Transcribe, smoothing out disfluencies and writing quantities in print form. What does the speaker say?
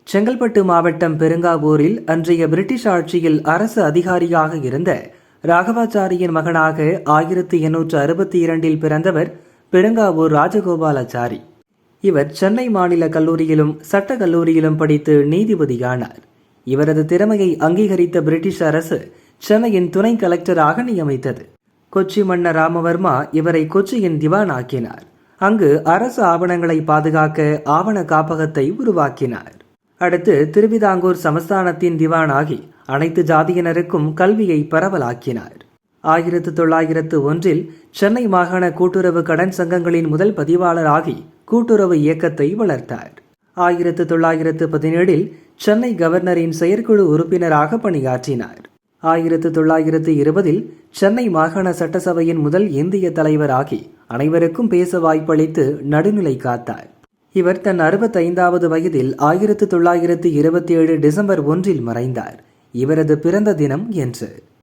செங்கல்பட்டு மாவட்டம் பெருங்காவூரில் அன்றைய பிரிட்டிஷ் ஆட்சியில் அரசு அதிகாரியாக இருந்த ராகவாச்சாரியின் மகனாக 1862 பிறந்தவர் பெருங்காவூர் ராஜகோபாலாச்சாரி. இவர் சென்னை மாநில கல்லூரியிலும் சட்ட கல்லூரியிலும் படித்து நீதிபதியானார். இவரது திறமையை அங்கீகரித்த பிரிட்டிஷ் அரசு சென்னையின் துணை கலெக்டராக நியமித்தது. கொச்சி மன்னர் ராமவர்மா இவரை கொச்சியின் திவான் ஆக்கினார். அங்கு அரசு ஆவணங்களை பாதுகாக்க ஆவண காப்பகத்தை உருவாக்கினார். அடுத்து திருவிதாங்கூர் சமஸ்தானத்தின் திவானாகி அனைத்து ஜாதியினருக்கும் கல்வியை பரவலாக்கினார். 1901 சென்னை மாகாண கூட்டுறவு கடன் சங்கங்களின் முதல் பதிவாளராகி கூட்டுறவு இயக்கத்தை வளர்த்தார். 1917 சென்னை கவர்னரின் செயற்குழு உறுப்பினராக பணியாற்றினார். 1920 சென்னை மாகாண சட்டசபையின் முதல் இந்திய தலைவராகி அனைவருக்கும் பேச வாய்ப்பளித்து நடுநிலை காத்தார். இவர் தன் 65வது வயதில் 1927 டிசம்பர் 1 மறைந்தார். இவரது பிறந்த தினம் என்று.